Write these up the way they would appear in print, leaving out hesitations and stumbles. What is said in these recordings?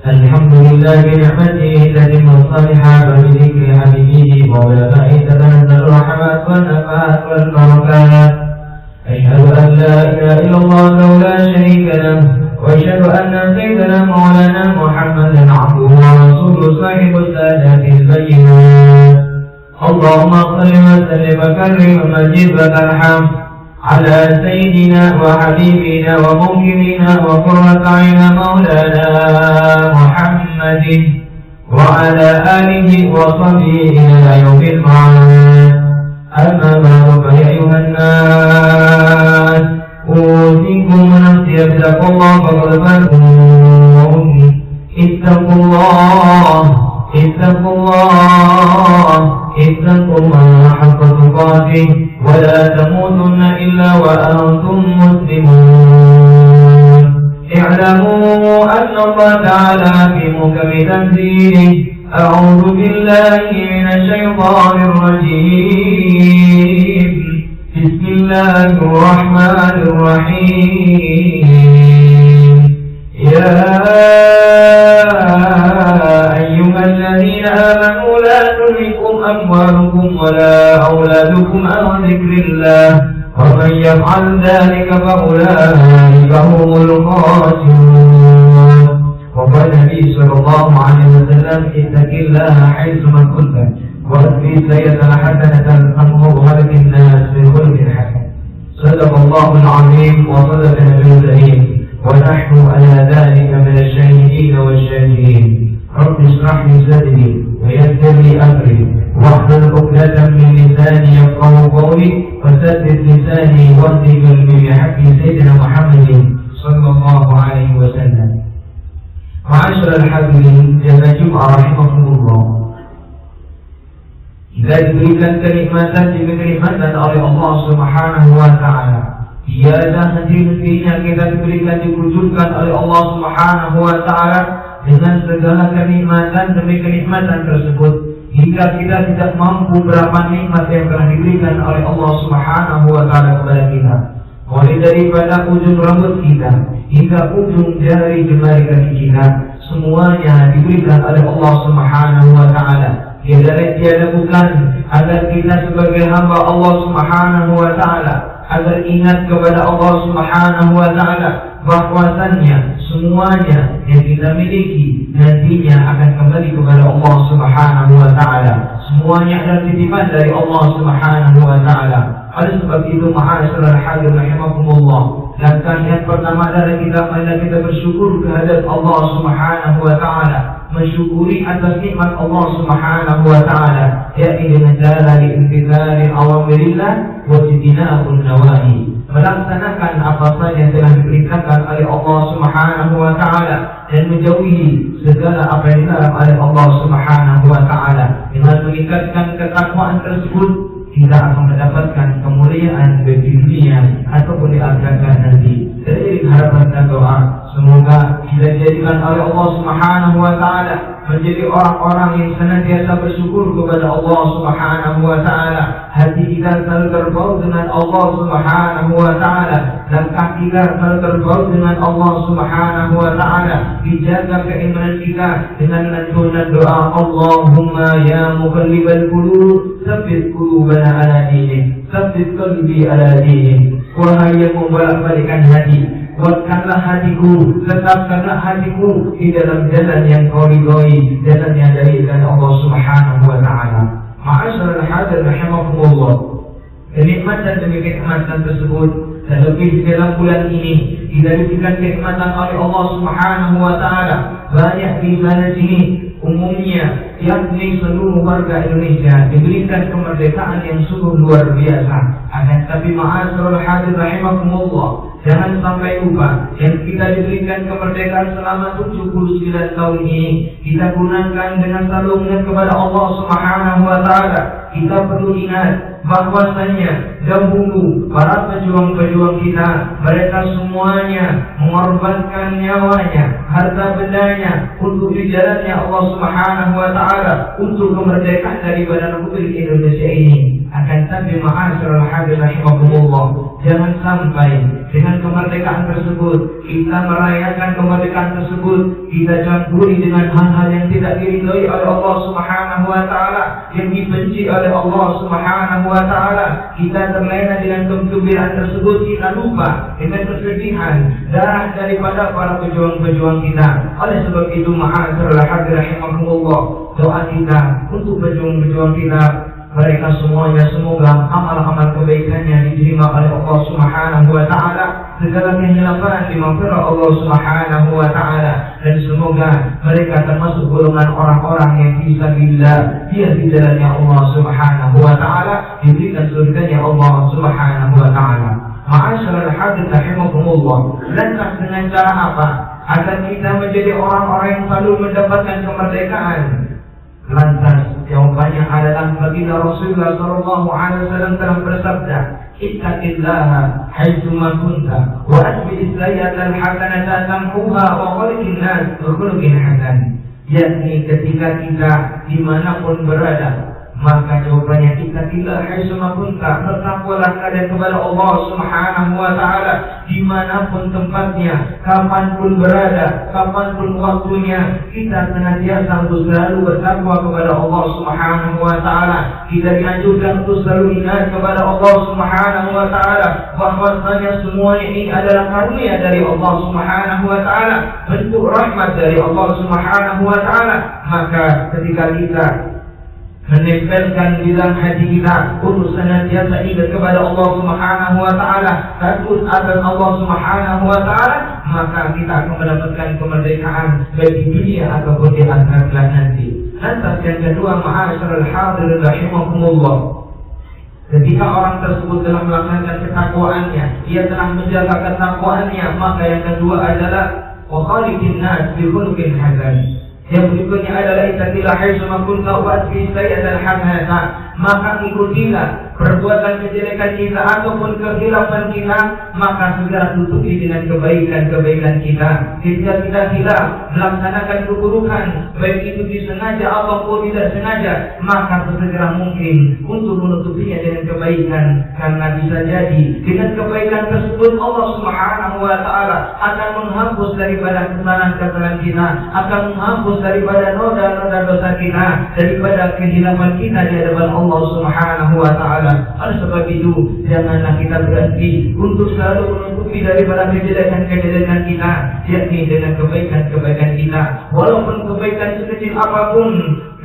الحمد لله بنعمته تتم الصالحات وبذكر حبيبه وعلماء تتنزل الرحمات والنفحات والبركات. أشهد أن لا إله إلا الله لا شريك له، وأشهد أن سيدنا مولانا محمدا عبده ورسوله صاحب السادات البينات. اللهم صل وسلم وكرم ومجد لك الحمد على سيدنا وحبيبنا وموكبنا وقرة عين مولانا محمد وعلى آله وصحبه إلى يوم المعاد. أما بعد فيا أيها الناس أوصيكم ونفسي بتقوى الله فقد فاتكم. اتقوا الله اتقوا الله اتقوا الله حق تقاته ولا تموتن إلا وأنتم مسلمون. اعلموا أن الله تعالى في محكم تنزيله أعوذ بالله من الشيطان الرجيم. بسم الله الرحمن الرحيم. يا أيها الذين آمنوا لا تلهكم أموالكم ولا أولادكم عن ذكر الله ومن يفعل ذلك فأولئك هم الخاسرون. وقال النبي صلى الله عليه وسلم اتق الله حيثما كنت واتبع السيئة الحسنة تمحها للناس بالخلق الحسن. صدق الله العظيم وصدق النبي الكريم ونحن على ذلك من الشاهدين والشاكرين. رب اشرح لي صدري ويسر لي امري واحلل عقدة من لساني يفقهوا قولي وسدد لساني واهد قلبي بحق سيدنا محمد صلى الله عليه وسلم. معاشر الحاضرين jamaah Jumat rahimahumullah. Kita diberikan kenikmatan demi kenikmatan oleh Allah Subhanahu wa taala. Tiada henti-hentinya kita diberikan diwujudkan oleh Allah Subhanahu wa taala dengan segala kenikmatan demi kenikmatan tersebut hingga kita tidak mampu berapa nikmat yang telah diberikan oleh Allah Subhanahu wa taala kepada kita. Mulai daripada ujung rambut kita hingga ujung jari jemari kaki kita, semuanya diberikan oleh Allah Subhanahu wa taala. Dia lakukan agar kita sebagai hamba Allah Subhanahu wa taala agar ingat kepada Allah Subhanahu wa taala bahwasannya semuanya yang kita miliki nantinya akan kembali kepada Allah Subhanahu wa taala. Semuanya adalah titipan dari Allah Subhanahu wa taala. Oleh sebab itu, ma'asyiral hadirin rahimakumullah, langkah yang pertama adalah kita bersyukur kehadirat Allah Subhanahu wa taala, mensyukuri atas nikmat Allah Subhanahu wa taala, yakni dengan cara diimtithali awamirillah wa ijtinabun nawahi, melaksanakan apa saja yang telah diperintahkan oleh Allah Subhanahu wa taala dan menjauhi segala apa yang dilarang oleh Allah Subhanahu wa taala. Dengan meningkatkan ketakwaan tersebut, kita akan mendapatkan kemuliaan di dunia ataupun di akhirat nanti. Jadi harapan dan doa semoga kita dijadikan oleh Allah Subhanahu wa taala menjadi orang-orang yang senantiasa bersyukur kepada Allah Subhanahu wa taala. Hati kita selalu terbaut dengan Allah Subhanahu wa taala, langkah kita selalu terbaut dengan Allah Subhanahu wa taala. Dijaga keimanan kita dengan lantunan doa Allahumma ya muqallibal qulub tsabbit qulubana ala dinik, tsabbit qalbi ala dinik. Wahai yang membolak-balikan hati, kuatkanlah hatiku, tetapkanlah hatiku di dalam jalan yang kau ridhoi, jalan yang dari Allah Subhanahu wa Ta'ala. Ma'asyiral hadirin rahimakumullah, kenikmatan demi kenikmatan tersebut, terlebih dalam bulan ini kita diberikan kenikmatan oleh Allah Subhanahu wa Ta'ala banyak di sana sini. Umumnya yakni seluruh warga Indonesia diberikan kemerdekaan yang sungguh luar biasa. Akan tapi ma'asyiral hadirin rahimakumullah, jangan sampai lupa yang kita diberikan kemerdekaan selama 79 tahun ini kita gunakan dengan selalu mengingat kepada Allah Subhanahu wa Ta'ala. Kita perlu ingat bahwasanya dahulu para pejuang-pejuang kita, mereka semuanya mengorbankan nyawanya, harta bendanya untuk di jalannya Allah Subhanahu wa Ta'ala, untuk kemerdekaan daripada Republik Indonesia ini. Akan tapi ma'asyiral hadirin rahimakumullah, jangan sampai dengan kemerdekaan tersebut kita merayakan kemerdekaan tersebut kita campuri dengan hal-hal yang tidak diridhoi oleh Allah Subhanahu wa Ta'ala, yang dibenci oleh Allah Subhanahu wa Ta'ala. Kita terlena dengan kegembiraan tersebut, kita lupa dengan kesedihan darah daripada para pejuang-pejuang kita. Oleh sebab itu ma'asyiral hadirin rahimakumullah, doa kita untuk pejuang-pejuang kita, mereka semuanya semoga amal-amal kebaikannya diterima oleh Allah Subhanahu wa Ta'ala, segala kehilafan dimaafkan Allah Subhanahu wa Ta'ala, dan semoga mereka termasuk golongan orang-orang yang fisabilillah, dia di jalannya Allah Subhanahu wa Ta'ala, diberikan surganya Allah Subhanahu wa Ta'ala. Ma'asyiral hadirin rahimakumullah, lantas dengan cara apa agar kita menjadi orang-orang yang selalu mendapatkan kemerdekaan? Lantas jawabannya adalah baginda Rasulullah sallallahu alaihi wasallam telah bersabda, ittaqillaha haitsuma kunta wa atbi sayyi'atal hasanata tamhuha wa khaliqin nas bi khuluqin hasan. Yakni ketika kita dimanapun berada, maka jawabannya ittaqillaha haitsuma kunta, bertakwalah kalian kepada Allah Subhanahu wa Ta'ala dimanapun tempatnya, kapanpun berada, kapanpun waktunya. Kita senantiasa untuk selalu bertakwa kepada Allah Subhanahu wa Ta'ala. Kita dianjurkan untuk selalu ingat kepada Allah Subhanahu wa Ta'ala bahwasanya semua ini adalah karunia dari Allah Subhanahu wa Ta'ala, bentuk rahmat dari Allah Subhanahu wa Ta'ala. Maka ketika kita menempelkan di dalam hati kita untuk senantiasa ingat kepada Allah Subhanahu wa Ta'ala, takut akan Allah Subhanahu wa Ta'ala, maka kita akan mendapatkan kemerdekaan baik di dunia ataupun di akhirat nanti. Lantas yang kedua, ma'asyiral hadirin rahimakumullah, ketika orang tersebut telah melaksanakan ketakwaannya, ia telah menjaga ketakwaannya, maka yang kedua adalah wa khaliqin nas bi khuluqin hasan. Yang berikutnya adalah ittaqillaha haitsuma kunta wa atbi sayyi'atal hasanata, maka ikutilah perbuatan kejelekan kita ataupun kehilafan kita, maka segera tutupi dengan kebaikan-kebaikan kita. Ketika kita hilaf melaksanakan keburukan, baik itu disengaja ataupun tidak sengaja, maka segera mungkin untuk menutupinya dengan kebaikan, karena bisa jadi dengan kebaikan tersebut Allah Subhanahu wa Ta'ala akan menghapus daripada kesalahan-kesalahan kita, akan menghapus daripada noda-noda dosa kita, daripada kehilafan kita di hadapan Allah Subhanahu wa Ta'ala. Oleh sebab itu, janganlah kita berhenti untuk selalu menutupi daripada kejelekan-kejelekan kita, yakni dengan kebaikan-kebaikan kita, walaupun kebaikan sekecil apapun.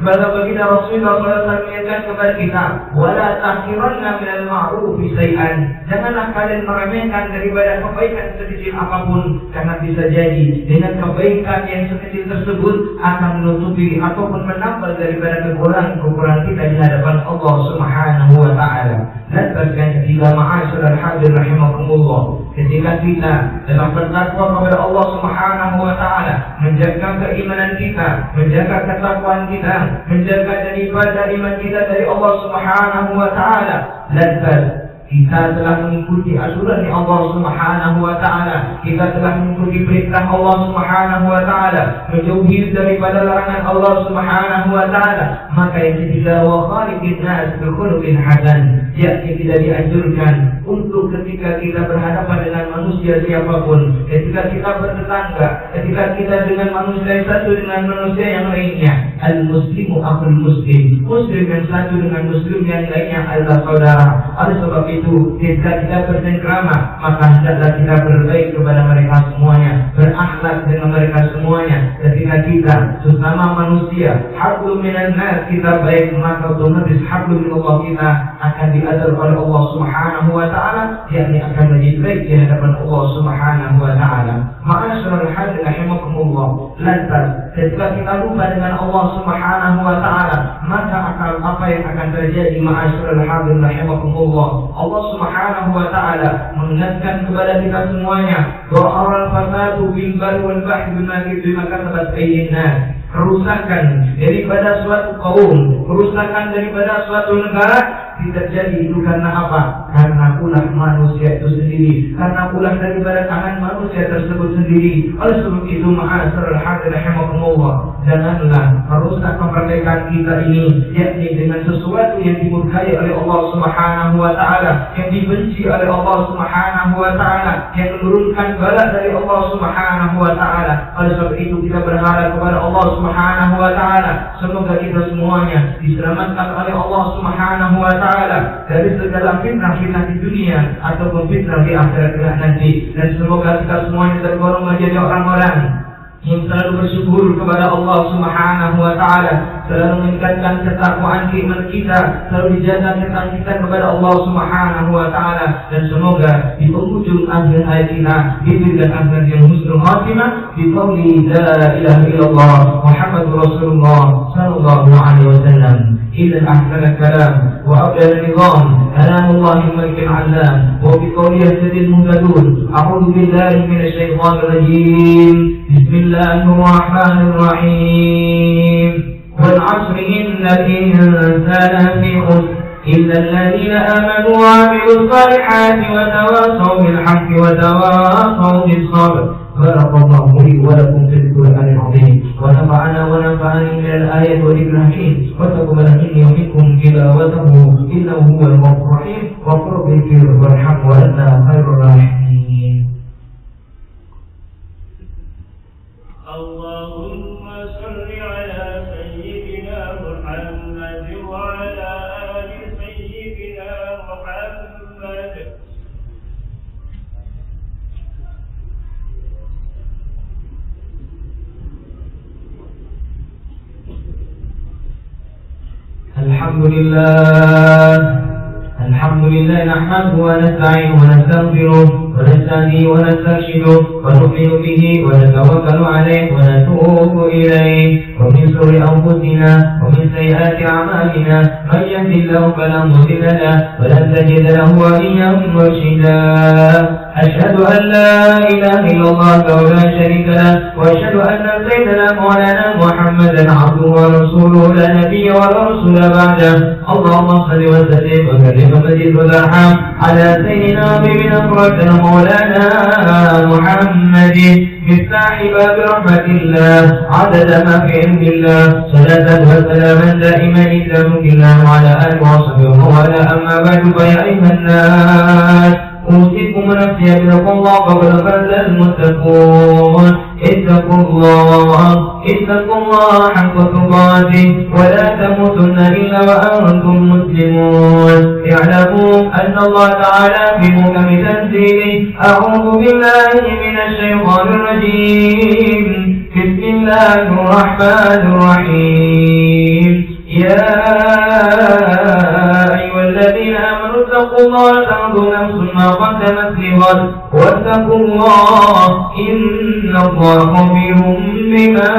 Pada baginda Rasulullah SAW mengingatkan kepada kita, wala tahqiranna minal ma'rufi syai'an, janganlah kalian meremehkan daripada kebaikan sekecil apapun, karena bisa jadi dengan kebaikan yang sekecil tersebut akan menutupi ataupun menambal daripada kekurangan kita di hadapan Allah Subhanahu wa Ta'ala. Lantas yang ketiga, ma'asyiral hadirin rahimakumullah, ketika kita telah bertakwa kepada Allah Subhanahu wa Ta'ala, menjaga keimanan kita, menjaga ketakwaan kita, menjaga daripada iman kita dari Allah Subhanahu wa Ta'ala, lantas kita telah mengikuti aturan Allah Subhanahu wa Ta'ala, kita telah mengikuti perintah Allah Subhanahu wa Ta'ala, menjauhi daripada larangan Allah Subhanahu wa Ta'ala, maka yang ketiga wa khaliqin nas bi khuluqin hasan, yakni tidak dianjurkan untuk ketika kita berhadapan dengan manusia siapapun, ketika kita bertetangga, ketika kita dengan manusia satu dengan manusia yang lainnya, al-muslimu akhul muslim, muslim yang satu dengan muslim yang lainnya adalah saudara. Oleh sebab itu, ketika kita bercengkrama, maka hendaklah kita berbaik kepada mereka semuanya, berakhlak dengan mereka semuanya. Ketika kita sesama manusia, hablum minan nas, kita baik, maka otomatis hablum minallah kita akan diatur oleh Allah Subhanahu wa taala, yakni akan menjadi baik di hadapan Allah Subhanahu wa taala. Ma'asyiral hadirin rahimakumullah, lantas ketika kita lupa dengan Allah Subhanahu wa taala, maka akan apa yang akan terjadi? Ma'asyiral hadirin rahimakumullah, Allah Subhanahu wa taala mengingatkan kepada kita semuanya, dhahara al-fasadu bil barri wal bahri bima kasabat aydin nas. Kerusakan daripada suatu kaum, kerusakan daripada suatu negara terjadi itu karena apa? Karena ulah manusia itu sendiri, karena ulah daripada tangan manusia tersebut sendiri. Oleh sebab itu, ma'asyiral hadirin rahimakumullah, janganlah merusak kemerdekaan kita ini, yakni dengan sesuatu yang dimurkai oleh Allah Subhanahu wa taala, yang dibenci oleh Allah Subhanahu wa taala, yang menurunkan bala dari Allah Subhanahu wa taala. Oleh sebab itu kita berharap kepada Allah Subhanahu wa taala, semoga kita semuanya diselamatkan oleh Allah Subhanahu wa taala dari segala fitnah-fitnah di dunia ataupun fitnah di akhirat nanti, dan semoga kita semuanya tergolong menjadi orang-orang yang selalu bersyukur kepada Allah Subhanahu wa taala, selalu meningkatkan ketakwaan iman kita, selalu dijaga ketakwaan kita kepada Allah Subhanahu wa taala, dan semoga di penghujung akhir hayat kita diberikan akhir yang husnul khatimah bi qouli la ilaha illallah Muhammadur Rasulullah sallallahu alaihi wasallam. إذا أحسن الكلام وأبدل النظام كلام الله الملك العلام وبقوله يهتدي المهتدون. أعوذ بالله من الشيطان الرجيم. بسم الله الرحمن الرحيم. والعصر إن الإنسان في خسر إلا الذين آمنوا وعملوا الصالحات وتواصوا بالحق وتواصوا بالصبر. بارك الله لي ولكم في القرآن العظيم، ونفعنا ونفعني من الآيات والذكر الحكيم، وتقبل مني ومنكم تلاوته إنه هو الغفور الرحيم. غفور الذكر وارحم وأنت خير الراحمين. اللهم صل على سيدنا محمد وعلى آل سيدنا محمد. الحمد لله نحمده ونستعينه ونستغفره ونستهديه ونسترشده ونؤمن به ونتوكل عليه ونتوب إليه، ومن شرور أنفسنا ومن سيئات أعمالنا، من يهد الله فلا مضل له ولن تجد له وليا مرشدا. أشهد أن لا إله إلا الله ولا شريك له، وأشهد أن سيدنا مولانا محمدا عبده ورسوله لا نبي ولا رسول بعده. اللهم صل وسلم وكرم وزد وارحم على سيدنا وحبيبنا قرة مولانا محمد، مفتاح باب رحمة الله عدد ما في علم الله، صلاة وسلاما دائما إلى ملك الله وعلى آله وصحبه وعلى. أما بعد، فيا أيها الناس أوصيكم ونفسي بتقوى الله قبل فاز المتقون. اتقوا الله حق تقاته ولا تموتن إلا وأنتم مسلمون. اعلموا أن الله تعالى في محكم تنزيله. أعوذ بالله من الشيطان الرجيم. بسم الله الرحمن الرحيم. يا أيها الذين آمنوا اتقوا الله وتنظر نفس ما قدمت لغد واتقوا الله إن الله خبير بما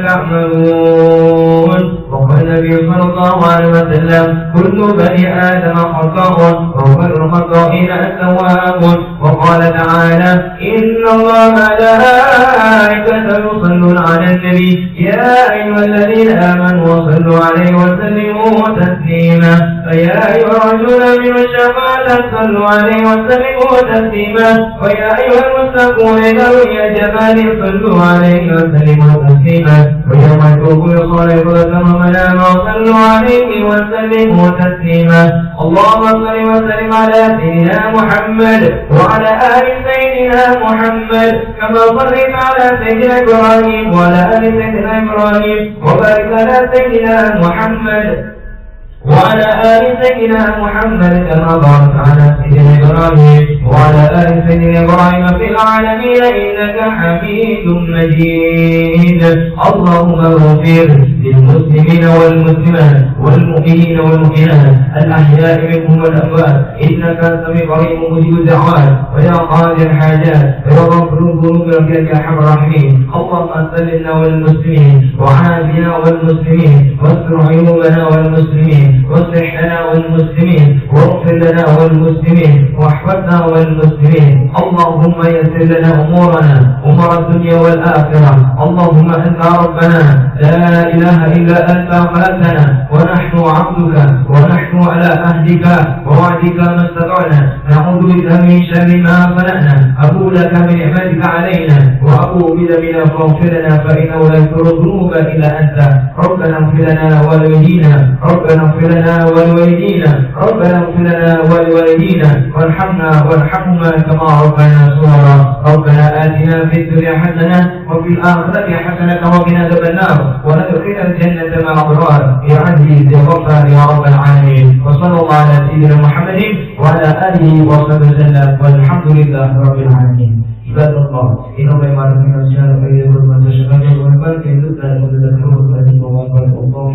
تعملون. وقال النبي صلى الله عليه وسلم: كل بني آدم خطاء وخير الخطائين التواب. وقال تعالى: إن الله ملائكته يصلون على النبي يا أيها الذين آمنوا صلوا عليه وسلموا تسليما. فيا أيها الرجل من الشفاعة صلوا عليه وسلموا تسليما. ويا أيها المستقون ذوي الجمال صلوا عليه وسلموا تسليما. ويوم يتوب يصلي صلاة ومنام صلوا عليه وسلموا تسليما. اللهم صل وسلم على سيدنا محمد وعلى آل سيدنا محمد كما صليت على سيدنا إبراهيم وعلى آل سيدنا إبراهيم وبارك على سيدنا محمد وعلى آل سيدنا محمد كما باركت على سيدنا إبراهيم وعلى آل سيدنا إبراهيم في العالمين إنك حميد مجيد. اللهم اغفر للمسلمين والمسلمات والمؤمنين والمؤمنات الأحياء منهم والأموات إنك سميع قريب مجيب الدعوات ويا قاضي الحاجات ويا غفر الذنوب يا أرحم الراحمين. اللهم سلمنا والمسلمين وعافنا والمسلمين واستر عيوبنا والمسلمين واصلح لنا والمسلمين واغفر لنا والمسلمين واحفظنا والمسلمين. اللهم يسر لنا أمورنا أمور الدنيا والآخرة. اللهم أنت ربنا لا إله إلا أنت خلقتنا ونحن عبدك ونحن على عهدك ووعدك ما استطعنا نعوذ بك من شر ما صنعنا. أبو لك بنعمتك علينا وأبو بذنبنا فاغفر لنا فإنه لا يغفر الذنوب إلا أنت. ربنا اغفر لنا ولوالدينا ربنا اغفر لنا ولوالدينا ربنا اغفر لنا ولوالدينا وارحمنا وارحمهما كما ربنا صغارا. ربنا آتنا في الدنيا حسنة وفي الآخرة حسنة وقنا عذاب النار وادخلنا الجنة مع الأبرار يا عزيز يا غفار يا رب العالمين. وصلى الله على سيدنا محمد وعلى آله وصحبه وسلم والحمد لله رب العالمين. عباد الله إنما يعرف من الرجال فإذا كنت من تشهد ومن كان يدل على مدة الحروف التي الله